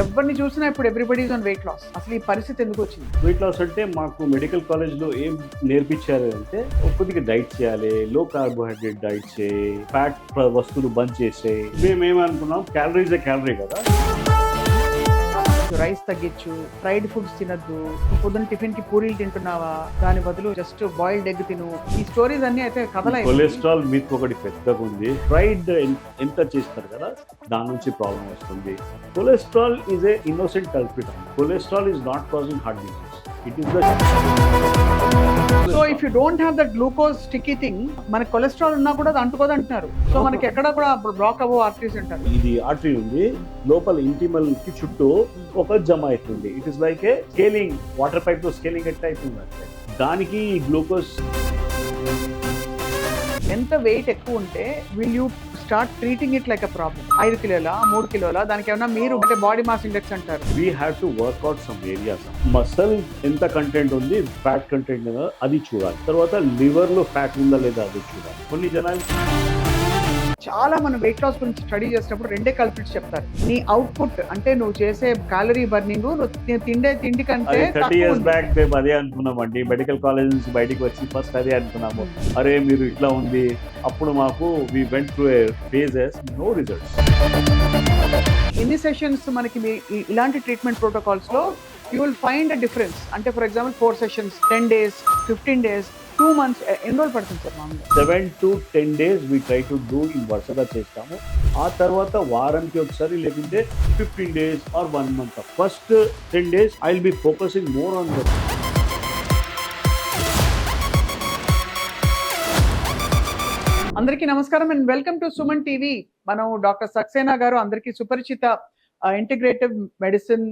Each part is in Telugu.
ఎవరిని చూసినా ఇప్పుడు everybody is on weight loss. అసలు ఈ పరిస్థితి ఎందుకు వచ్చింది? వెయిట్ లాస్ అంటే మాకు మెడికల్ కాలేజ్లో ఏం నేర్పించారు అంటే కొద్దిగా డైట్ చేయాలి, లో కార్బోహైడ్రేట్ డైట్ చేయి, ఫ్యాట్ వస్తువులు బంద్ చేసేయి. మేమేమనుకున్నాం, క్యాలరీసే క్యాలరీ కదా, రైస్ తగ్గించు, ఫ్రైడ్ ఫుడ్స్ తినద్దు, పొద్దున్న టిఫిన్ కి పూరీలు తింటున్నావా, దాని బదులు జస్ట్ బాయిల్డ్ ఎగ్ తిను. ఈ స్టోరీస్ అన్ని అయితే కథలై కొలెస్ట్రాల్ మీకు ఒకటి పెద్దగా ఉంది. ఫ్రైడ్ ఎంత చేస్తారు కదా, దాని నుంచి ప్రాబ్లం వస్తుంది. Cholesterol is a innocent culprit. Cholesterol is not causing heart disease. It is the so if you don't have that glucose sticky thing, మనకి కొలెస్ట్రాల్ ఉన్నా కూడా అది అంటుకోదు అంటున్నారు. సో మనకి ఎక్కడ కూడా బ్లాక్ అవ్వ ఆర్టరీస్ అంటారు. ఇది ఆర్టరీ ఉంది లోపల, ఇంటిమల్ కి చుట్టూ ఒక జమ అవుతుంది. It is like a scaling, water pipe తో స్కేలింగ్ ఎట్లా అవుతుంది అంటే దానికి గ్లూకోజ్. ఎంత వెయిట్ ఎక్కువ ఉంటే will you start treating it like a problem? 5 కిలోల 3 కిలోల దానికి ఏమన్నా మీరు అంటే బాడీ మాస్ ఇండెక్స్ అంటారు. We have to workout some areas. Muscle ఎంత కంటెంట్ ఉంది, ఫ్యాట్ కంటెంట్ అది చూడాలి. తర్వాత లివర్ లో ఫ్యాట్ ఉందా లేదా అది చూడాలి. కొన్ని జనాలు చాలా మనం వెయిట్ లాస్ గురించి స్టడీ చేసినప్పుడు రెండే కల్పిట్స్ చెప్తారు. నీ అవుట్పుట్ అంటే నువ్వు చేసే క్యాలరీ బర్నింగ్, తిండే తిండి కంటే 30 years బ్యాక్ మేము అదే అనుకున్నామండి. మెడికల్ కాలేజ్ నుంచి బయటికి వచ్చి ఫస్ట్ అదే అనుకున్నాము, అరే మీరు ఇట్లా ఉంది. అప్పుడు మాకు we went through a phases, no results. ఎన్ని సెషన్స్ మనకి ఇలాంటి ట్రీట్మెంట్ ప్రోటోకాల్స్ లో you will find a difference? అంటే for example 4 sessions, 10 days, 15 days, 2 months, ఎన్ని రోజులు పడుతుంది సార్ మామూలుగా? 7 to 10 days we try to do in వరుసగా చేస్తాము. ఆ తర్వాత వారానికి ఒకసారి, లేకుంటే 15 days or 1 month. First 10 days I will be focusing more on that. అందరికీ నమస్కారం and welcome to Suman TV. మనం డాక్టర్ సక్సేనా గారు అందరికీ సుపరిచిత ఇంటిగ్రేటివ్ మెడిసిన్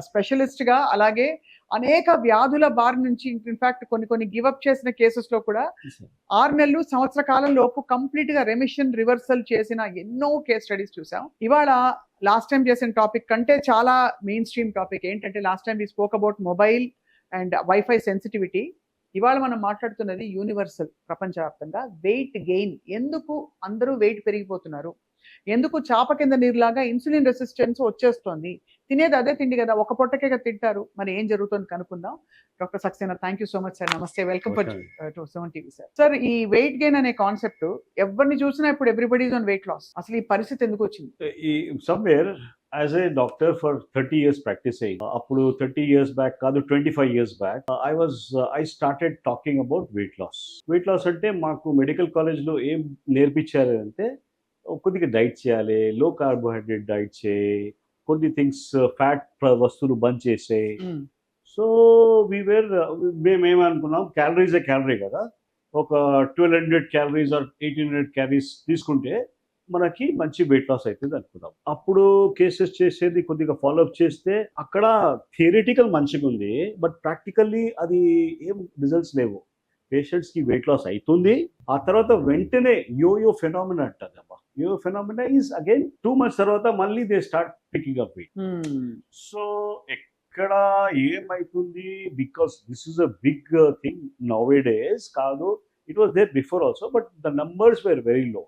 స్పెషలిస్ట్ గా, అలాగే అనేక వ్యాధుల బారి నుంచి ఇన్ఫాక్ట్ కొన్ని గివప్ చేసిన కేసెస్ లో కూడా 6 నెలలు సంవత్సర కాలం లోపు కంప్లీట్ గా రెమిషన్ రివర్సల్ చేసిన ఎన్నో కేస్ స్టడీస్ చూసాం. ఇవాళ లాస్ట్ టైం చేసిన టాపిక్ కంటే చాలా మెయిన్ స్ట్రీమ్ టాపిక్ ఏంటంటే, last time we spoke about mobile and wifi sensitivity. ఇవాళ మనం మాట్లాడుతున్నది యూనివర్సల్, ప్రపంచవ్యాప్తంగా వెయిట్ గెయిన్. ఎందుకు అందరూ వెయిట్ పెరిగిపోతున్నారు, ఎందుకు చాప కింద నీరులాగా ఇన్సులిన్ రెసిస్టెన్స్ వచ్చేస్తోంది? తినేది అదే తిండి కదా, ఒక పొట్టకే తింటారు, మరి ఏం జరుగుతుంది కనుక్కుందాం. Doctor Saxena, thank you so much sir. నమస్తే, welcome to Suman TV sir. Sir, ఈ వెయిట్ గెయిన్ అనే కాన్సెప్ట్ ఎవరిని చూసినా ఇప్పుడు everybody is on weight loss. అసలు ఈ పరిస్థితి ఎందుకు వచ్చింది? ఈ somewhere as a doctor for 30 years practising, అప్పుడు 30 years బ్యాక్ కాదు, 25 years back I started talking about weight loss. Weight loss అంటే మాకు మెడికల్ కాలేజ్లో ఏం నేర్పించారు అంటే కొద్దిగా డైట్ చేయాలి, లో కార్బోహైడ్రేట్ డైట్ చేయి, కొన్ని థింగ్స్ ఫ్యాట్ వస్తువులు బంద్ చేసేయి. సో మేమేమనుకున్నాం, క్యాలరీసే క్యాలరీ కదా, ఒక 1200 calories ఆర్ 1800 calories తీసుకుంటే మనకి మంచి వెయిట్ లాస్ అవుతుంది అనుకున్నాం. అప్పుడు కేసెస్ చేసేది కొద్దిగా ఫాలోఅప్ చేస్తే అక్కడ థియరిటికల్ మంచిగా ఉంది, బట్ ప్రాక్టికల్లీ అది ఏం రిజల్ట్స్ లేవు. పేషెంట్స్కి వెయిట్ లాస్ అవుతుంది, ఆ తర్వాత వెంటనే యోయో ఫెనామినా అంటారమ్మా. Yoyo phenomena is again 2 months తర్వాత మళ్ళీ they start picking up weight. So ఎక్కడ ఏమైతుంది, because this is a big thing nowadays. కాదు, it was there before also, but the numbers were very low.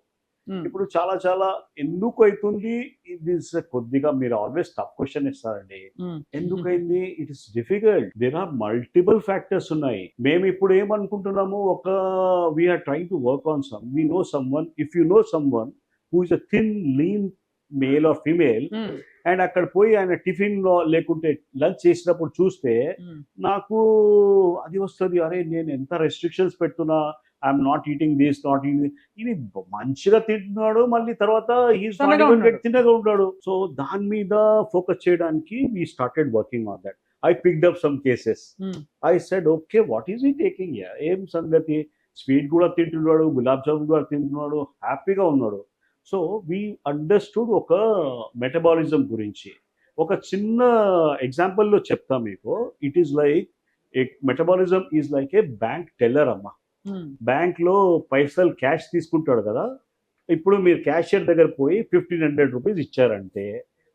ఇప్పుడు చాలా ఎందుకు అవుతుంది ఇది కొద్దిగా మీరు ఆల్వేస్ టఫ్ క్వశ్చన్ ఇస్తారండి. ఎందుకైంది? It is difficult. There are multiple factors ఉన్నాయి. మేము ఇప్పుడు ఏమనుకుంటున్నాము, ఒక we're trying to work on some. We know someone, if you know someone who is a thin lean male or female, and అక్కడ పోయి ఆయన టిఫిన్ లో లేకుంటే లంచ్ చేసినప్పుడు చూస్తే నాకు అది వస్తుంది, అరే నేను ఎంత రెస్ట్రిక్షన్స్ పెడుతున్నా, I'm not eating this, not eating. ఇది మంచిగా తింటున్నాడు, మళ్ళీ తర్వాత తిన్నగా ఉంటాడు. సో దాని మీద ఫోకస్ చేయడానికి we started working on that. I picked up some cases. I said okay, what is ఈ టేకింగ్? ఏం సంగతి, స్వీట్ కూడా తింటున్నాడు, గులాబ్ జామున్ కూడా తింటున్నాడు, హ్యాపీగా ఉన్నాడు. సో వీ అండర్స్టూడ్ ఒక మెటబాలిజం గురించి. ఒక చిన్న ఎగ్జాంపుల్లో చెప్తా మీకు. It is like metabolism is like A bank teller అమ్మా. బ్యాంక్ లో పైసలు క్యాష్ తీసుకుంటాడు కదా, ఇప్పుడు మీరు క్యాషియర్ దగ్గర పోయి 1500 rupees ఇచ్చారంటే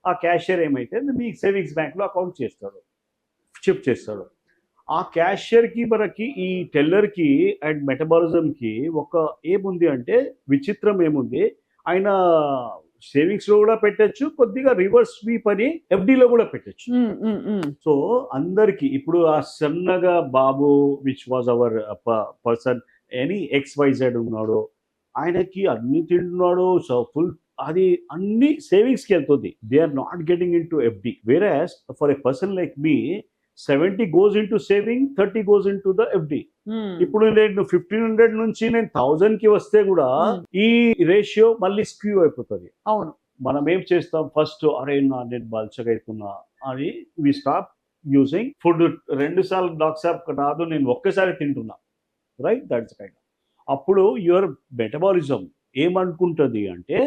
ఆ క్యాషియర్ ఏమైతే మీ సేవింగ్స్ బ్యాంక్ లో అకౌంట్ చేస్తాడు, షిఫ్ట్ చేస్తాడు. ఆ క్యాషియర్కి మనకి ఈ టెల్లర్కి అండ్ మెటబాలిజంకి ఒక ఏముంది అంటే విచిత్రం ఏముంది, ఆయన సేవింగ్స్ లో కూడా పెట్టచ్చు, కొద్దిగా రివర్స్ స్వీప్ అని FD లో కూడా పెట్టచ్చు. సో అందరికి ఇప్పుడు ఆ సన్నగా బాబు which was our person any XYZ ఉన్నాడు, ఆయనకి అన్ని తింటున్నాడు, సో ఫుల్ అది అన్ని సేవింగ్స్ కి వెళ్తుంది. They are not getting in to FD. Whereas for a person like me 70 goes into saving, 30 goes into the FD. ఇప్పుడు నేను 1500 నుంచి నేను 1000 కి వస్తే కూడా ఈ రేషియో మళ్ళీ స్క్యూ అయిపోతుంది. అవును, మనం ఏం చేస్తాం, ఫస్ట్ అరే నేను బల్చగా అవుతున్నా అని వి స్టాప్ యూజింగ్ ఫుడ్. 2 సార్లు డాక్టర్ రాదు, నేను ఒక్కసారి తింటున్నా, రైట్? That's kind. అప్పుడు యువర్ మెటబాలిజం ఏమనుకుంటుంది అంటే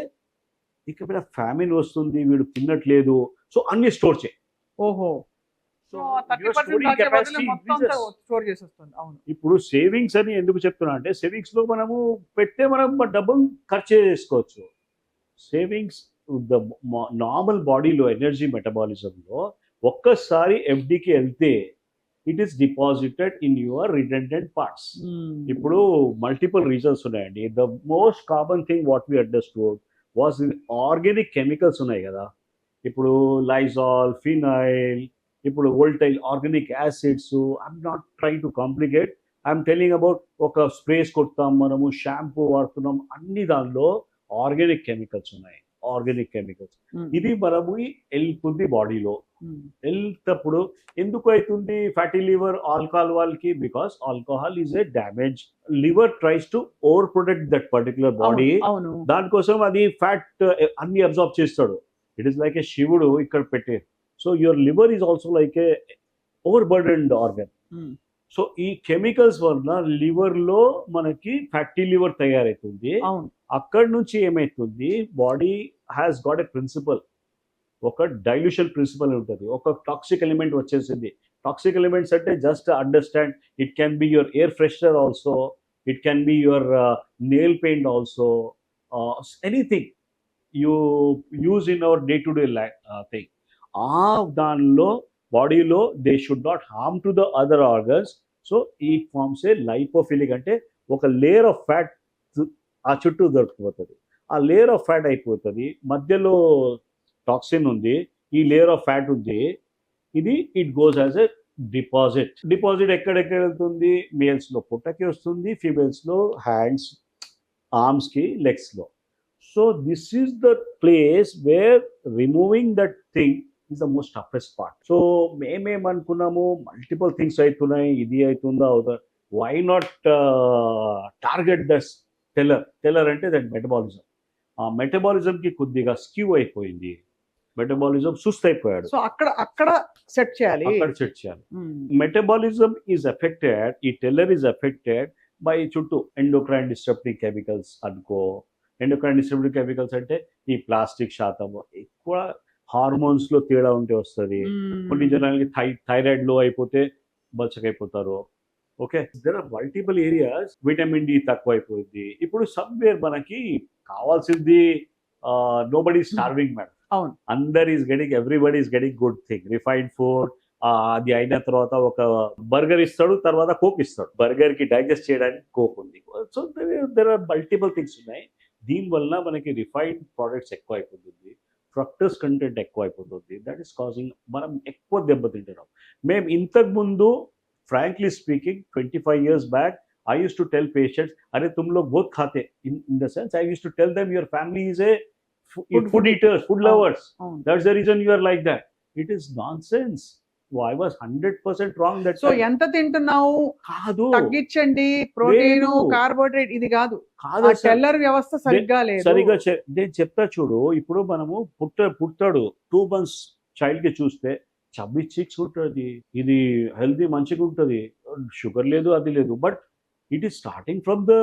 ఇక మీద ఫ్యామిన్ వస్తుంది, వీడు తినట్లేదు, సో అన్ని స్టోర్ చేయి. ఓహో, సో సో 30% దాకే బదులు మొత్తం అంతా స్టోర్ చేసేస్తుంది. అవును, ఇప్పుడు సేవింగ్స్ అని ఎందుకు చెప్తున్నా అంటే సేవింగ్స్ లో మనము పెడితే మనం డబ్బులు ఖర్చు చేసుకోవచ్చు. సేవింగ్స్ ద నార్మల్ బాడీలో ఎనర్జీ మెటబాలిజంలో ఒక్కసారి FDకి వెళ్తే it is deposited in your redundant parts. ఇప్పుడు మల్టిపుల్ రీజన్స్ ఉన్నాయండి. The most common thing what we understood was organic chemicals ఉన్నాయి కదా. ఇప్పుడు లైజాల్, ఫినైల్, ఇప్పుడు volatile organic acids. I'm not trying to complicate, I'm telling about ఒక స్ప్రేస్ కొడతాం మనము, షాంపూ వాడుతున్నాం, అన్ని దానిలో ఆర్గానిక్ కెమికల్స్ ఉన్నాయి. ఆర్గానిక్ కెమికల్స్ ఇది మనము వెళ్తుంది బాడీలో. వెళ్తప్పుడు ఎందుకు అవుతుంది ఫ్యాటీ లివర్, ఆల్కహాల్ వాళ్ళకి? Because alcohol is a damage. Liver tries to over protect that particular body. దానికోసం అది ఫ్యాట్ అన్ని అబ్జార్బ్ చేస్తాడు. ఇట్ ఈస్ లైక్ ఏ శివుడు ఇక్కడ పెట్టారు. So your liver is also like a over burdened organ. So ఈ కెమికల్స్ వల్ల లివర్ లో మనకి ఫ్యాటీ లివర్ తయారవుతుంది. అక్కడ నుంచి ఏమైతుంది, body has got a principle, ఒక డైల్యూషన్ ప్రిన్సిపల్ ఉంటుంది, ఒక టాక్సిక్ ఎలిమెంట్ వచ్చేసింది. టాక్సిక్ ఎలిమెంట్స్ అంటే just understand, it can be your air freshener also, it can be your nail paint also, anything you use in our day to day thing. ఆ దానిలో బాడీలో they should not harm to the other organs. So ఈ ఫార్మ్స్ ఏ లైపోఫిలిక్, అంటే ఒక లేయర్ ఆఫ్ ఫ్యాట్ ఆ చుట్టూ దొరికిపోతుంది. ఆ లేయర్ ఆఫ్ ఫ్యాట్ అయిపోతుంది, మధ్యలో టాక్సిన్ ఉంది, ఈ లేయర్ ఆఫ్ ఫ్యాట్ ఉంది, ఇది it goes as a deposit. Deposit ఎక్కడెక్కడ వెళ్తుంది? మేల్స్ లో పుట్టకి వస్తుంది, ఫీమేల్స్ లో హ్యాండ్స్, ఆర్మ్స్ కి, లెగ్స్ లో. So this is the place where removing that thing is the most toughest part. So మేమేమనుకున్నాము, మల్టిపుల్ థింగ్స్ అవుతున్నాయి, ఇది అవుతుందా అవుతా, why not target the teller అంటే దట్ మెటబాలిజం. ఆ మెటబాలిజంకి కొద్దిగా స్క్యూ అయిపోయింది, మెటబాలిజం సుస్త్ అయిపోయాడు. సో అక్కడ సెట్ చేయాలి, అక్కడ సెట్ చేయాలి. మెటబాలిజం ఈజ్ ఎఫెక్టెడ్, ఈ టెల్లర్ ఈజ్ ఎఫెక్టెడ్ బై చుట్టూ ఎండోక్రైన్ డిస్టర్బింగ్ కెమికల్స్ అనుకో. ఎండోక్రైన్ డిస్టర్బింగ్ కెమికల్స్ అంటే ఈ ప్లాస్టిక్ శాతం ఎక్కువ, హార్మోన్స్ లో తేడా ఉంటే వస్తుంది. కొన్ని జనాలకి థైరాయిడ్ లో అయిపోతే బల్చకైపోతారు. Okay, there are multiple areas. Vitamin D తక్కువ అయిపోయింది. ఇప్పుడు సమ్వేర్ మనకి కావాల్సింది నోబడీ స్టార్వింగ్ మేడం. అందర్ is getting, everybody is getting good thing, refined food. అది అయిన తర్వాత ఒక బర్గర్ ఇస్తాడు, తర్వాత కోక్ ఇస్తాడు. బర్గర్ కి డైజెస్ట్ చేయడానికి కోక్ ఉంది. So there are multiple things ఉన్నాయి. దీనివల్ల మనకి రిఫైన్డ్ ప్రోడక్ట్స్ ఎక్కువ అయిపోతుంది, ఫ్రక్టోస్ కంటెంట్ ఎక్కువ అయిపోతుంది. దట్ ఈస్ కాజింగ్ మనం ఎక్కువ దెబ్బతింటున్నాం. మేము ఇంతకు ముందు frankly speaking 25 years back I used to tell patients, अरे तुम लोग बहुत खाते, in the sense I used to tell them your family is a food eaters, food lovers. That's the reason you are like that. It is nonsense. I was 100% wrong that so ఎంత తింటున్నావు కాదు, తగ్గించండి, ప్రోటీన్, కార్బోహైడ్రేట్, ఇది కాదు. ఆ టెల్లర్ వ్యవస్థ సరిగ్గా లేదు. సరిగ్గా నేను చెప్తా చూడు. ఇప్పుడు మనము పుట్టాడు 2 months చైల్డ్ కి చూస్తే చబ్బీ చీక్స్ ఉంటుంది, ఇది హెల్దీ మంచిగా ఉంటుంది, షుగర్ లేదు, అది లేదు. But it is starting from the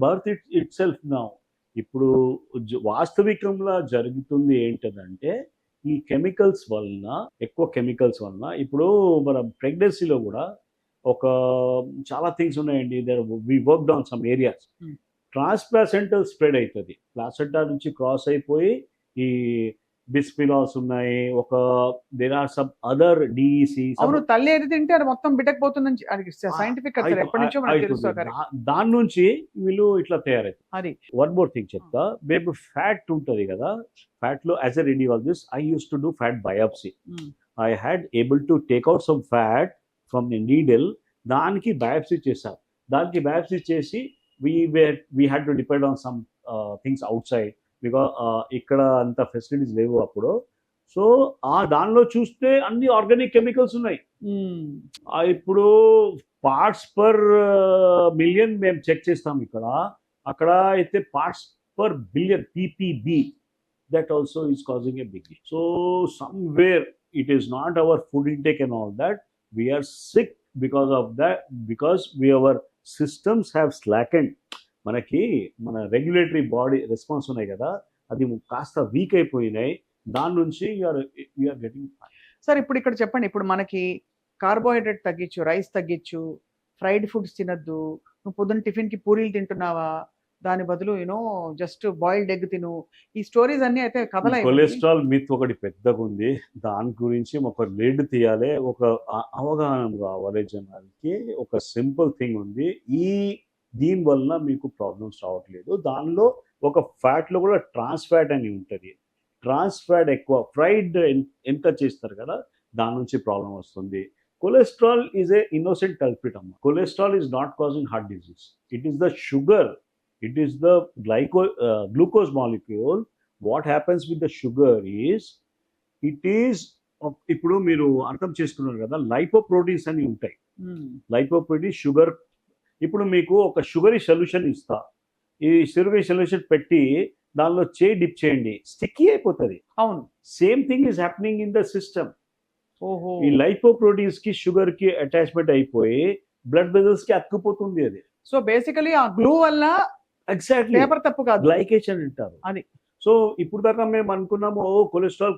birth it self now. ఇప్పుడు వాస్తవికంగా జరుగుతుంది ఏంటంటే ఈ కెమికల్స్ వలన, ఎక్కువ కెమికల్స్ వలన ఇప్పుడు మన ప్రెగ్నెన్సీలో కూడా ఒక చాలా థింగ్స్ ఉన్నాయండి. We work on some areas. Transplacental spread అవుతుంది, ప్లాసెంటా నుంచి క్రాస్ అయిపోయి ఈ బిస్పిలాల్స్ ఉన్నాయి, ఒక there are some other DEC. అవును, తల్లి ఏది తింటే అది మొత్తం బిడ్డకు పోతుందని అది సైంటిఫిక్ కదా సార్, ఎప్పటి నుంచో మనకు తెలుసు కదా. దాని నుంచి వీళ్ళు ఇట్లా తయారవుతారు. అది వన్ మోర్ థింగ్ చెప్తా, మేము ఫ్యాట్ ఉంటుంది కదా, ఫ్యాట్ లో as a radiologist I use to do fat biopsy. I had able to take out some fat from the needle. దానికి బయాప్సీ చేశాం. దానికి బయాప్సీ చేసి we had to depend on some things out side, because ఇక్కడ అంత ఫెసిలిటీస్ లేవు అప్పుడు. సో ఆ దానిలో చూస్తే అన్ని ఆర్గానిక్ కెమికల్స్ ఉన్నాయి. ఇప్పుడు పార్ట్స్ పర్ మిలియన్ మేము చెక్ చేస్తాం ఇక్కడ, అక్కడ అయితే parts per billion PPB, that also is causing a big issue. So somewhere it is not our food intake and all that, we are sick because of that, because our systems have slackened. మనకి మన రెగ్యులేటరీ బాడీ రెస్పాన్స్ ఉన్నాయి కదా, అది కాస్త వీక్ అయిపోయినాయి. దాని నుంచి యూఆర్ గెటింగ్. సార్ ఇప్పుడు ఇక్కడ చెప్పండి, ఇప్పుడు మనకి కార్బోహైడ్రేట్ తగ్గించు, రైస్ తగ్గించు, ఫ్రైడ్ ఫుడ్స్ తినద్దు, నువ్వు పొద్దున్న టిఫిన్కి పూరీలు తింటున్నావా, దాని బదులు యూనో జస్ట్ బాయిల్డ్ ఎగ్ తిను, ఈ స్టోరీస్ అన్ని అయితే కథలై. కొలెస్ట్రాల్ మిత్ ఒకటి పెద్దగా ఉంది, దాని గురించి ఒక లీడ్ తీయాలి, ఒక అవగాహన కావాలి జనాలకి. ఒక సింపుల్ థింగ్ ఉంది, దీని వల్ల మీకు ప్రాబ్లమ్స్ రావట్లేదు. దానిలో ఒక ఫ్యాట్లో కూడా ట్రాన్స్ ఫ్యాట్ అని ఉంటుంది. ట్రాన్స్ ఫ్యాట్ ఎక్కువ ఫ్రైడ్ ఎంత చేస్తారు కదా, దాని నుంచి ప్రాబ్లం వస్తుంది. Cholesterol is a innocent culprit అమ్మ. Cholesterol is not causing heart disease, it is the sugar, it is the glucose molecule. What happens with the sugar is, it is ఇప్పుడు మీరు అర్థం చేసుకున్నారు కదా, లైపోప్రోటీన్స్ అని ఉంటాయి. Lipoprotein sugar. ఇప్పుడు మీకు ఒక షుగరీ సొల్యూషన్ ఇస్తా, ఈ షుగరీ సొల్యూషన్ పెట్టి దానిలో డిప్ చేయండి, స్టిక్కీ అయిపోతుంది. అవును, same thing is happening in the system. ఓహో, ఈ లైపోప్రోటీన్స్ కి షుగర్ కి అటాచ్మెంట్ అయిపోయి బ్లడ్ వెజల్స్ కి అతుక్కుపోతుంది అది. సో బేసికలీ ఆ గ్లూ వల్ల ఎగ్జాక్ట్లీ పేపర్ తప్పు కాదు, గ్లైకేషన్ అంటారు అది. సో ఇప్పుడు దాకా మేము అనుకున్నాము cholesterol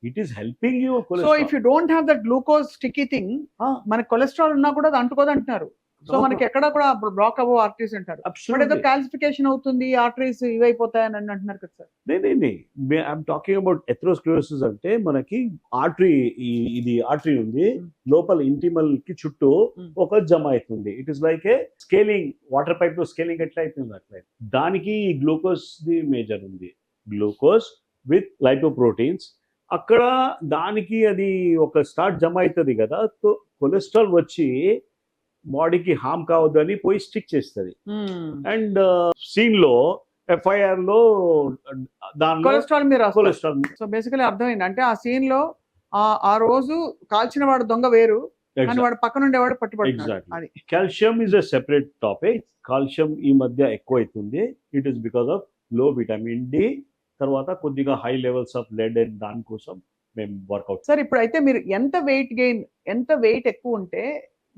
it is helping you. So if you don't have that glucose sticky thing, మనకి కొలెస్ట్రాల్ ఉన్నా కూడా అది అంటుకోదు అంటున్నారు. సో మనకి ఎక్కడ కూడా బ్లాక్ అవ్వ ఆర్టరీస్ అంటారు, ఏదో కాల్సిఫికేషన్ అవుతుంది, ఆర్టరీస్ ఇవైపోతాయని అంటున్నారు కదా sir. I'm talking about atherosclerosis. అంటే మనకి ఆర్టరీ, ఇది ఆర్టరీ ఉంది లోపల ఇంటిమల్ కి చుట్టూ ఒక జమ అవుతుంది. It is like a scaling, water pipe లో స్కేలింగ్ ఎట్లా అవుతుంది అట్లా. దానికి ఈ గ్లూకోజ్ ది మేజర్ ఉంది, గ్లూకోజ్ విత్ లైపోప్రోటీన్స్. అక్కడ దానికి అది ఒక స్టార్ట్ జమ అవుతుంది కదా, కొలెస్ట్రాల్ వచ్చి బాడీకి హామ్ కావద్దని పోయి స్టిక్ చేస్తుంది. అండ్ సీన్ లో ఎఫ్ఐఆర్ లో దాని కొలెస్ట్రాల్ మీరు కొలెస్ట్రాల్. సో బేసికలీ అర్థమైంది అంటే ఆ సీన్ లో ఆ రోజు కాల్చిన వాడు దొంగ వేరు, కానీ వాడు పక్కన ఉండేవాడు పట్టుబడుతున్నాడు. Calcium is a separate topic. Calcium ఈ మధ్య ఎక్కువ అవుతుంది. It is because of low vitamin D, తర్వాత కొద్దిగా high levels of lead, and దానికోసం మేము వర్కౌట్. సార్ ఇప్పుడైతే మీరు ఎంత వెయిట్ ఎక్కువ ఉంటే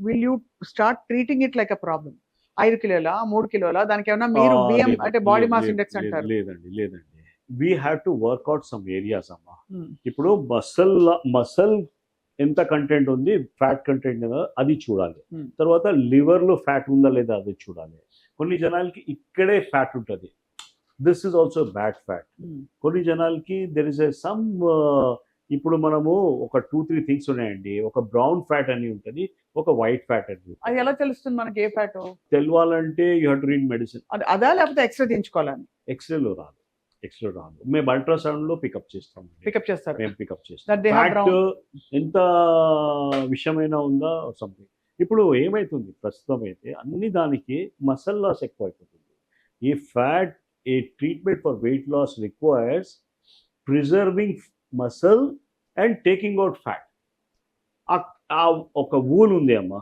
will you start treating it like a problem? 5 కిలోల 3 కిలోల దానికి ఏమన్నా మీరు బిఎం అంటే బాడీ మాస్ ఇండెక్స్ అంటారు? లేదండి. We have to workout some areas అమ్మా. ఇప్పుడు మసల్ ఎంత కంటెంట్ ఉంది, ఫ్యాట్ కంటెంట్ అది చూడాలి. తర్వాత లివర్ లో ఫ్యాట్ ఉందా లేదా అది చూడాలి. కొన్ని జనాలకి ఇక్కడే ఫ్యాట్ ఉంటుంది, this is also bad fat. కొన్ని జనాలకి దెర్ ఇస్ సమ్, ఇప్పుడు మనము ఒక 2-3 థింగ్స్ ఉన్నాయండి. ఒక బ్రౌన్ ఫ్యాట్ అని ఉంటుంది, ఒక వైట్ ఫ్యాట్ అని. అది ఎలా తెలుస్తుంది మనకి ఏ ఫ్యాట్ తెలవాలంటే you have to read medicine. అదా లేకపోతే ఎక్స్రే తీయించుకోవాలని? ఎక్స్రేలో రాదు. మేము అల్ట్రాసౌండ్ లో పికప్ చేస్తాం. మేము పికప్ చేస్తాం ఫ్యాట్ ఎంత విషయమైనా ఉందా సంథింగ్. ఇప్పుడు ఏమైతుంది ప్రస్తుతం అయితే అన్ని దానికి మసల్ లాస్ ఎక్కువ అయిపోతుంది. ఈ fat, a treatment for weight loss requires preserving muscle and taking out fat. ఒక వూల్ ఉంది అమ్మ,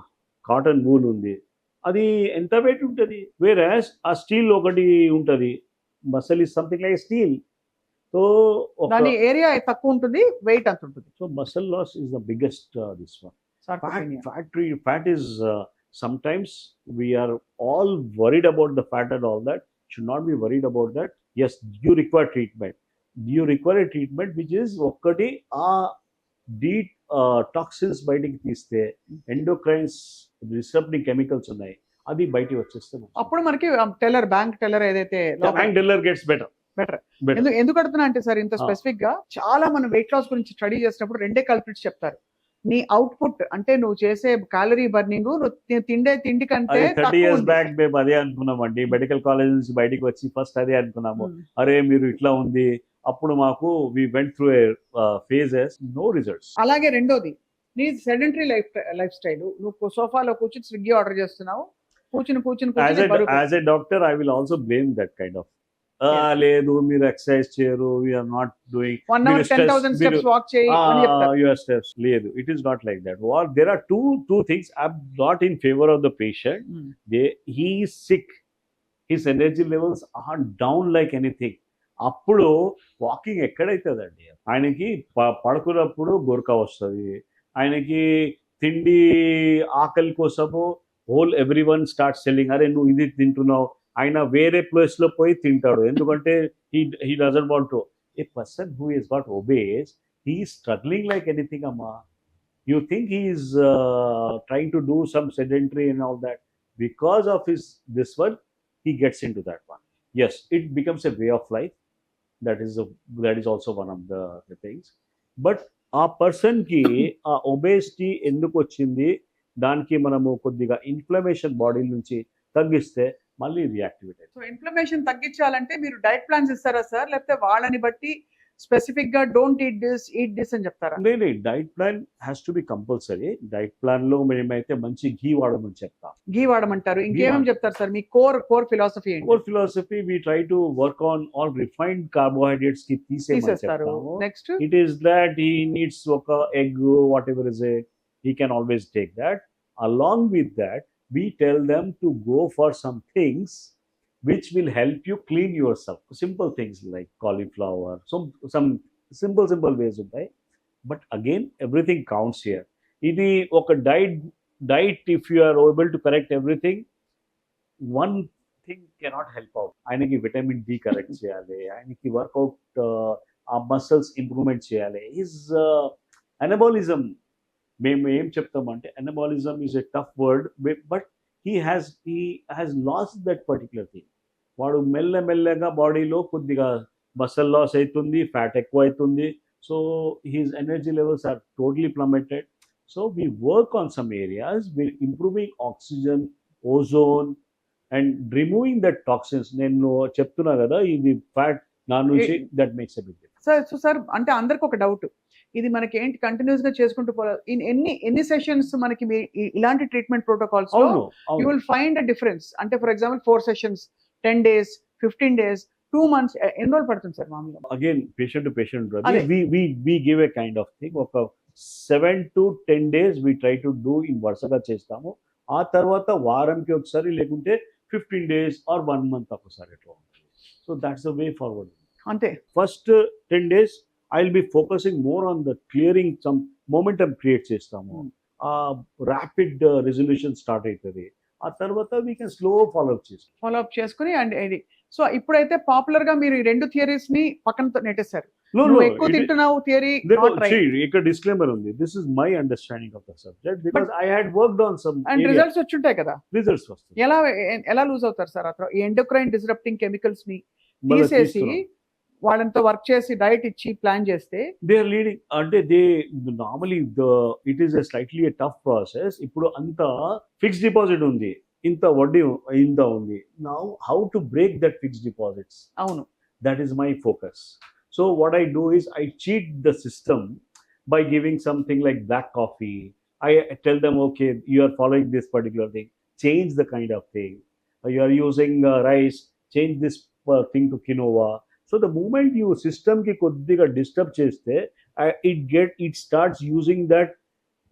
కాటన్ వూల్ ఉంది, అది ఎంత వెయిట్ ఉంటుంది. వేరాస్ ఆ స్టీల్ ఒకటి ఉంటుంది, muscle is something like steel. So దాని ఏరియా తక్కువ ఉంటుంది, వెయిట్ అంత ఉంటుంది. So muscle loss is the biggest this one. Fat is sometimes we are all worried about the fat and all that. Should not be worried about that. Yes, you require treatment. You require a treatment which is ఒకటి ఆ టాక్సిన్స్ బయటికి తీస్తే, ఎండోక్రైన్స్ డిస్టర్బింగ్ కెమికల్స్ ఉన్నాయి, అది బయటికి వచ్చేస్తే అప్పుడు మనకి టెల్లర్, బ్యాంక్ టెల్లర్ ఏదైతే bank teller gets better. Better. Better. ఎందుకు అడుగుతున్నా అంటే సార్ ఇంత ఆ. స్పెసిఫిక్ గా చాలా మనం వెయిట్ లాస్ గురించి స్టడీ చేసినప్పుడు రెండే కల్పిట్స్ చెప్తారు. నీ అవుట్పుట్ అంటే నువ్వు చేసే క్యాలరీ బర్నింగ్ నువ్వు తిండే తిండి కంటే అది 30 తక్కువ years ఉంది. బ్యాక్ మేము అదే అనుకున్నామండి. మెడికల్ కాలేజ్ నుంచి బయటికి వచ్చి ఫస్ట్ అదే అనుకున్నాము. ఉమ్. అరే మీరు ఇట్లా ఉంది. అప్పుడు మాకు we went through a phases, no results. అలాగే రెండోది నీ సెడెంటరీ లైఫ్ స్టైల్. నువ్వు సోఫాలో కూర్చుని స్విగ్గీ ఆర్డర్ చేస్తున్నావు, కూర్చుని బరువు as a doctor I will also blame that kind of. Yes. లేదు మీరు ఎక్సర్సైజ్ చేయరు, we're not doing 1 hour 10,000 steps walk చేయి అని చెప్తారు. Your steps. లేదు, it is not like that. There are two things I'm not in favour of the patient. Um. He is sick, his energy levels are down like anything. అప్పుడు వాకింగ్ ఎక్కడైతుందండి? ఆయనకి పడుకున్నప్పుడు గొరక వస్తుంది, ఆయనకి తిండి ఆకలి కోసము ఎవ్రీ వన్ స్టార్ట్ సెల్లింగ్, అరే నువ్వు ఇది తింటున్నావు, ఆయన వేరే ప్లేస్ లో పోయి తింటాడు. ఎందుకంటే he doesn't want to. A person who is got obese, he is struggling like anything అమ్మా. You think he is trying to do some sedentary and all that? Because of this one, he gets into that one. Yes, it becomes a way of life. That is also one of the things. But ఆ పర్సన్కి ఆ ఒబేసిటీ ఎందుకు వచ్చింది, దానికి మనము కొద్దిగా ఇన్ఫ్లమేషన్ బాడీ నుంచి తగ్గిస్తే మళ్ళీ రియాక్టివేట్ అవుతుంది. సో ఇన్ఫ్లమేషన్ తగ్గించాలంటే మీరు డైట్ ప్లాన్స్ ఇస్తారా సార్, లేకపోతే వాళ్ళని బట్టి స్పెసిఫిక్ గా డోంట్ ఈట్ దిస్ అని చెప్తారా? లేదు, diet plan has to be compulsory. Diet plan లో మేమైతే మంచి ఘీ వాడమని చెప్తాం. ఘీ వాడమంటారు. ఇంకేమేమి చెప్తారు సార్? మీ కోర్ ఫిలాసఫీ ఏంటి? Core philosophy we try to work on all refined carbohydrates కి తీసేస్తారు. తీసేస్తాము. Next It is that he needs ఒక egg, whatever is it, he can always take that. Along with that, we tell them to go for some things which will help you clean yourself. Simple things like cauliflower, some simple ways ఉంటాయి. But again, everything counts here. ఇది ఒక diet if you are able to correct everything, one thing cannot help out. ఆయనకి విటమిన్ డి కరెక్ట్ చేయాలి, ఆయనకి వర్కౌట్ ఆ మసిల్స్ ఇంప్రూవ్మెంట్ చేయాలి. హిజ్ అనబాలిజం, మేము ఏం చెప్తామంటే anabolism is a tough word, but he has lost that particular thing. వాడు మెల్లగా బాడీలో కొద్దిగా మసల్ లాస్ అవుతుంది, ఫ్యాట్ ఎక్కువ అవుతుంది. So his energy levels are totally plummeted. So we work on some areas, we're improving oxygen, ozone and removing that toxins. నేను చెప్తున్నా కదా, ఇది ఫ్యాట్ నా నుంచి that makes a big difference. Sir అంటే అందరికి ఒక డౌట్, ఇది మనకి ఏంటి కంటిన్యూస్ గా చేసుకుంటూ పోవాలి, ఎన్ని సెషన్స్ మనకి ఇలాంటి treatment protocols you will find a difference? అంటే for example 4 sessions, 10 days, 15 days, 2 months, ఎన్ని రోజులు పడుతుంది సార్ మామూలుగా? Again patient to patient, we give a kind of thing. ఒక 7 to 10 days we try to do in వరుసగా చేస్తాము. ఆ తర్వాత వారంకి ఒకసారి, లేకుంటే 15 days or 1 month ఒకసారి ఎట్లా ఉంటుంది. So that's the way forward. అంతే. First 10 days I will be focusing more on the clearing, some momentum create చేస్తాము. ర్యాపిడ్ రెజల్యూషన్ స్టార్ట్ అవుతుంది. ఆ తర్వాత we can slow follow up చేసుకుని అండ్ ఇది. సో ఇప్పుడైతే పాపులర్ గా మీరు ఈ 2 థియరీస్ ని పక్కన నెట్టేశారు. ఎక్కువ తింటున్నావు థియరీ నాట్ రైట్. ఇక్కడ డిస్క్లైమర్ ఉంది. This is my understanding of the subject, because I had worked on some and results వచ్చుంటాయి కదా. రిజల్ట్స్ వస్తాయి. ఎలా లూజ్ అవుతారు సార్ అక్కడ? ఈ ఎండోక్రైన్ డిస్రప్టింగ్ కెమికల్స్ ని తీసేసి వాళ్ళంతా వర్క్ చేసి డైట్ ఇచ్చి ప్లాన్ చేస్తే దే ఆర్ లీడింగ్. అంటే normally it is a slightly a tough process. ఇప్పుడు అంత ఫిక్స్డ్ డిపాజిట్ ఉంది, ఇంత వడ్డీ ఇంత ఉంది. Now how to break that fixed deposits? అవును, that is my focus. So what I do is I cheat the system by giving something like black coffee. I tell them, okay, you are following this particular thing, change the kind of thing. You are using rice, change this thing to quinoa. So the moment you system ki koddiga disturb cheste, it starts using that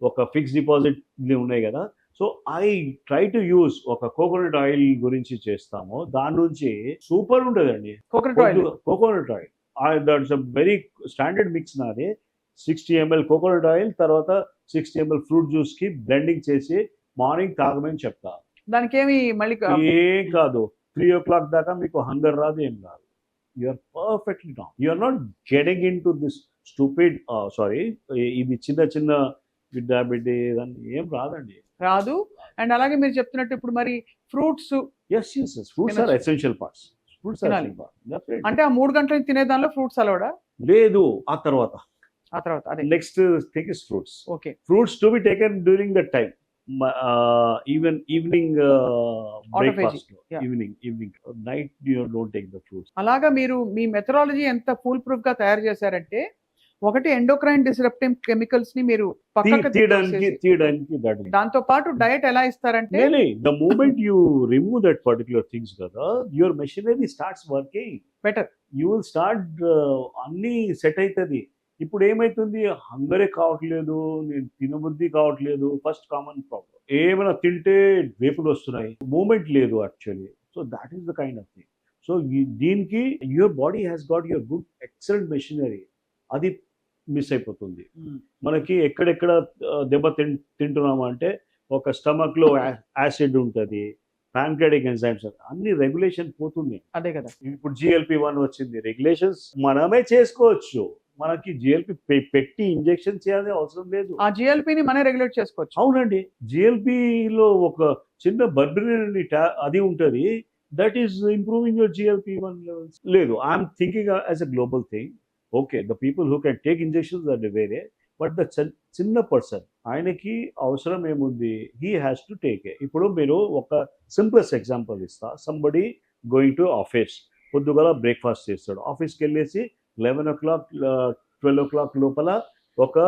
oka fixed deposit ni unnai kada. So I try to use oka coconut oil gurinchi chestamo, dan nunchi super untadandi coconut oil. That's a very standard mix nade. 60 ml coconut oil, తర్వాత 60 ml ఫ్రూట్ జ్యూస్ కి బ్లెండింగ్ చేసి మార్నింగ్ తాగమని చెప్తా. దానికి ఏమి మళ్ళీ ఏం కాదు, 3 o'clock దాకా మీకు హంగర్ రాదు, ఏం రాదు. You're perfectly not, you're not getting in to this stupid ఇది చిన్న డయాబెటీస్ అని ఏం రాదండి, రాదు. అండ్ అలాగే మీరు చెప్తున్నట్టు ఇప్పుడు మరి fruits, fruits are essential parts. Fruits తినాలి. అంటే ఆ 3 గంటలు తినే దానిలో ఫ్రూట్స్ అలవడా? లేదు, ఆ తర్వాత ఆ తర్వాత అదే. Next thing is fruits. Okay. Fruits to be taken during that time. Even evening breakfast. Yeah. Evening. Night you don't take the fruits. అలాగా మీరు మీ మెథడాలజీ ఎంత ఫుల్ ప్రూఫ్ గా తయారు చేశారంటే, ఒకటి ఎండోక్రైన్ డిస్రప్టివ్ కెమికల్స్ ని మీరు పక్కకు తీయడానికి that is. దాంతో పాటు డయట్ ఎలా ఇస్తారంటే, Really, the moment you remove that particular things kada, your machinery starts working. Better. You will start అన్ని సెట్ అవుతుంది. ఇప్పుడు ఏమైతుంది, హంగరే కావట్లేదు, నేను తినబుద్ధి కావట్లేదు, ఫస్ట్ కామన్ ప్రాబ్లం. ఏమైనా తింటే వేపులు వస్తున్నాయి, మూమెంట్ లేదు actually. So that is the kind of thing. So దీనికి your body has got your good excellent machinery, అది మిస్ అయిపోతుంది మనకి. ఎక్కడెక్కడ దెబ్బ తింటున్నాము అంటే, ఒక స్టమక్ లో యాసిడ్ ఉంటుంది, ప్యాంక్రియాటిక్ ఎంజైమ్స్, అన్ని రెగ్యులేషన్ పోతుంది. అదే కదా. ఇప్పుడు GLP-1 వచ్చింది, రెగ్యులేషన్స్ మనమే చేసుకోవచ్చు. మనకి GLP పెట్టి ఇంజెక్షన్ చేయాల్సిన అవసరం లేదు. ఆ జిఎల్పీని మనమే రెగ్యులేట్ చేసుకోవచ్చు. అవునండి, GLP-లో ఒక చిన్న బర్బిరిన్ అది ఉంటుంది, that is improving your GLP-1 levels. లేదు, I'm thinking as a global thing. Okay, the people who can take injections are వేరే, బట్ ద చిన్న పర్సన్, ఆయనకి అవసరం ఏముంది, హీ హ్యాస్ టు టేక్. ఇప్పుడు మీరు ఒక సింప్లెస్ట్ ఎగ్జాంపుల్ ఇస్తా. సంబడి గోయింగ్ టు ఆఫీస్, పొద్దుగల బ్రేక్ఫాస్ట్ చేస్తాడు, ఆఫీస్కి వెళ్ళేసి 11 o'clock 12 o'clock లోపల ఒక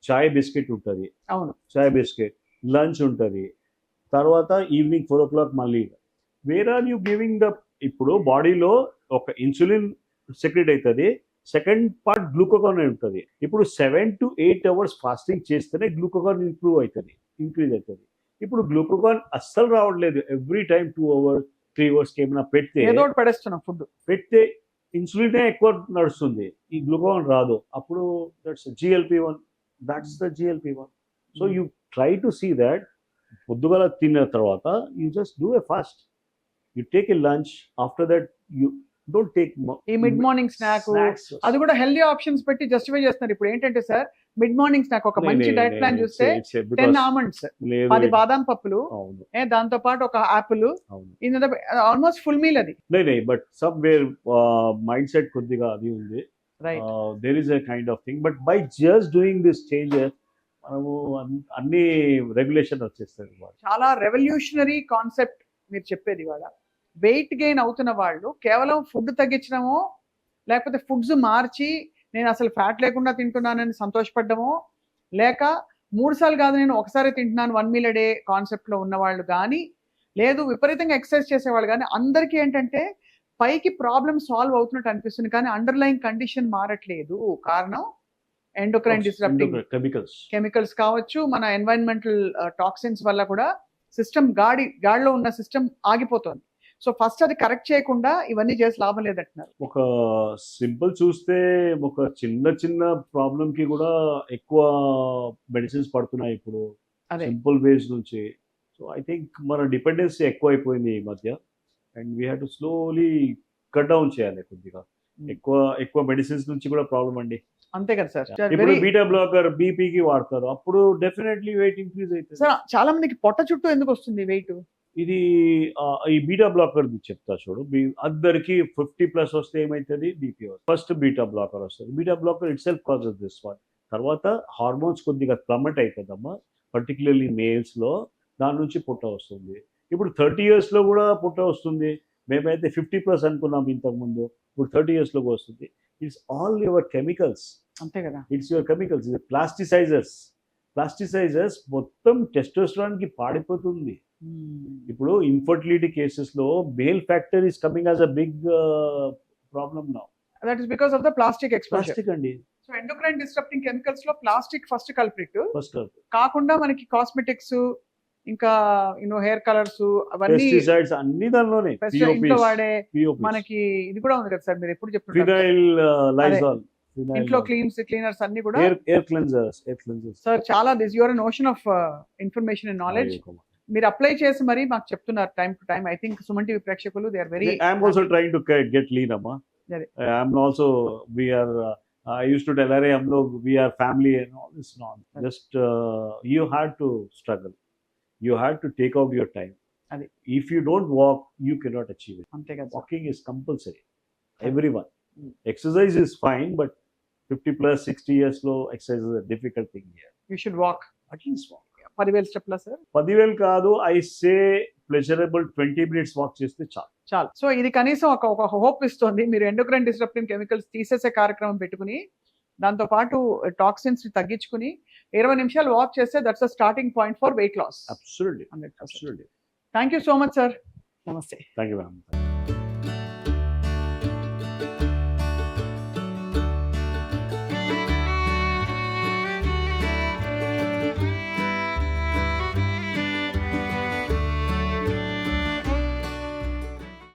చాయ్ బిస్కెట్ ఉంటుంది. అవును, చాయ్ బిస్కెట్, లంచ్ ఉంటుంది, తర్వాత ఈవినింగ్ 4 o'clock మళ్ళీ. Where are you giving the, ఇప్పుడు బాడీలో ఒక ఇన్సులిన్ సెక్రెట్ అవుతుంది, సెకండ్ పార్ట్ గ్లూకోగాన్ ఉంటుంది. ఇప్పుడు 7 to 8 hours ఫాస్టింగ్ చేస్తేనే గ్లూకోగాన్ ఇంక్రీజ్ అవుతుంది. ఇప్పుడు గ్లూకోగాన్ అస్సలు రావట్లేదు. ఎవ్రీ టైం 2 hours 3 hours ఏమైనా పెడుతున్నాం ఫుడ్ పెడితే ఇన్సులినే ఎక్కువ నడుస్తుంది, ఈ గ్లూకోగాన్ రాదు. అప్పుడు that's GLP-1, that's the GLP-1. So you try to see that పొద్దుగల తిన్న తర్వాత you just do a fast, you take a lunch, after that you don't take ఈ మిడ్ మార్నింగ్ స్నాక్. అది కూడా హెల్దీ ఆప్షన్స్ పెట్టి జస్టిఫై చేస్తున్నారు. ఇప్పుడు ఏంటంటే సార్, మిడ్ మార్నింగ్ స్నాక్ ఒక మంచి డైట్ ప్లాన్ చూస్తే 10 almonds, 10 బాదాం పప్పులు, దాంతో పాటు ఒక ఆపిల్, ఆల్మోస్ట్ ఫుల్ మీల్ అది. But somewhere mind set కొద్దిగా అది ఉంది. There is a kind of thing, but by just doing this changes మనము అన్ని రెగ్యులేషన్ వచ్చేస్తుంది. చాలా రెవల్యూషనరీ కాన్సెప్ట్ మీరు చెప్పేది. ఇవాళ వెయిట్ గెయిన్ అవుతున్న వాళ్ళు కేవలం ఫుడ్ తగ్గించడమో, లేకపోతే ఫుడ్స్ మార్చి నేను అసలు ఫ్యాట్ లేకుండా తింటున్నానని సంతోషపడ్డమో, లేక 3 సార్లు కాదు నేను ఒకసారి తింటున్నాను 1 meal a day కాన్సెప్ట్లో ఉన్నవాళ్ళు కానీ, లేదు విపరీతంగా ఎక్సర్సైజ్ చేసేవాళ్ళు కానీ, అందరికీ ఏంటంటే పైకి ప్రాబ్లమ్ సాల్వ్ అవుతున్నట్టు అనిపిస్తుంది కానీ అండర్లైన్ కండిషన్ మారట్లేదు. కారణం ఎండోక్రైన్ డిస్రప్టింగ్ కెమికల్స్ కావచ్చు, మన ఎన్వైరన్మెంటల్ టాక్సిన్స్ వల్ల కూడా సిస్టమ్ గాడిలో ఉన్న సిస్టమ్ ఆగిపోతుంది. సో ఫస్ట్ అది కరెక్ట్ చేయకుండా ఇవన్నీ చేసి లాభం లేదంటున్నారు. ఒక సింపుల్ చూస్తే ఒక చిన్న ప్రాబ్లం కి కూడా ఎక్కువ మెడిసిన్స్ పడుతున్నాయి ఇప్పుడు సింపుల్ వేస్ నుంచి. సో ఐ థింక్ మన డిపెండెన్సీ ఎక్కువ అయిపోయింది ఈ మధ్య, and we have to slowly cut down చేయాలి కొద్దిగా. ఎక్కువ మెడిసిన్స్ నుంచి కూడా ప్రాబ్లం అండి. అంతే కదా సార్. ఇప్పుడు బీటా బ్లాకర్ బీపీకి వాడతారు, అప్పుడు డెఫినెట్లీ వెయిట్ ఇంక్రీజ్ అవుతుంది. సార్ చాలా మందికి పొట్ట చుట్టూ ఎందుకు వస్తుంది వెయిట్? ఇది ఈ బీటా బ్లాకర్ చెప్తా చూడు. అందరికి 50+ వస్తే ఏమైతుంది, బీపీ వస్తుంది. ఫస్ట్ బీటా బ్లాకర్ వస్తుంది. Beta blocker it self causes this one. తర్వాత హార్మోన్స్ కొద్దిగా ప్లమట్ అవుతుందమ్మా, పర్టికులర్లీ మేల్స్ లో. దాని నుంచి పుట్ట వస్తుంది. ఇప్పుడు 30 years లో కూడా పుట్ట వస్తుంది. మేమైతే 50+ అనుకున్నాం ఇంతకుముందు, ఇప్పుడు 30 years లో వస్తుంది. It's all your chemicals. అంతే కదా, ఇట్స్ యువర్ కెమికల్స్. ప్లాస్టిసైజర్స్ మొత్తం టెస్టోస్టెరాన్ కి పాడిపోతుంది. ఇప్పుడు ఇన్ఫర్టిలిటీ కేసెస్ లో male factor is coming as a big problem now. That is because of the plastic exposure. Plastic అండి. సో ఎండోక్రైన్ డిస్రప్టింగ్ కెమికల్స్ లో ప్లాస్టిక్ ఫస్ట్ కల్ప్రిట్ కాకుండా మనకి కాస్మెటిక్స్, ఇంకా హెయిర్ కలర్స్, అవన్నీ పెస్టిసైడ్స్ అన్ని దానిలోనే. ఇంట్లో వాడే మనకి ఇది కూడా ఉంది కదా సార్, మీరు ఎప్పుడు చెప్తున్నారు ఫినైల్, లైజాల్, ఇంట్లో క్లీనర్స్ అన్ని కూడా ఎయిర్ క్లెన్జర్స్. సార్ చాలా this your notion of information and knowledge మీరు అప్లై చేసి మరి మాకు చెప్తున్నారు time to time. I think Suman TV ప్రేక్షకులు they are very. I'm also trying to get lean అమ్మా. I'm also we are I used to tell Arey hum log we are family and all this nonsense. Just you had to struggle. You had to take out your time. అది. If you don't walk you cannot achieve it. అంతే కదా sir. Walking is compulsory everyone. Mm. Exercise is fine, but 50 plus 60 years low exercise is a difficult thing here. You should walk. At least walk. 10,000 స్టెప్లా సార్? 10,000 కాదు, I say pleasurable 20 minutes walk చేస్తే చాలు. చాలు. సో ఇది కనీసం ఒక హోప్ ఇస్తుంది. మీరు ఎండోక్రైన్ డిస్రప్టింగ్ కెమికల్స్ తీసేసే కార్యక్రమం పెట్టుకుని దాంతో పాటు టాక్సిన్స్ ని తగ్గించుకుని 20 నిమిషాలు వాక్ చేస్తే that's a starting point for weight loss. Absolutely. 100%. Absolutely. Thank you so much sir. నమస్తే. Thank you, ma'am.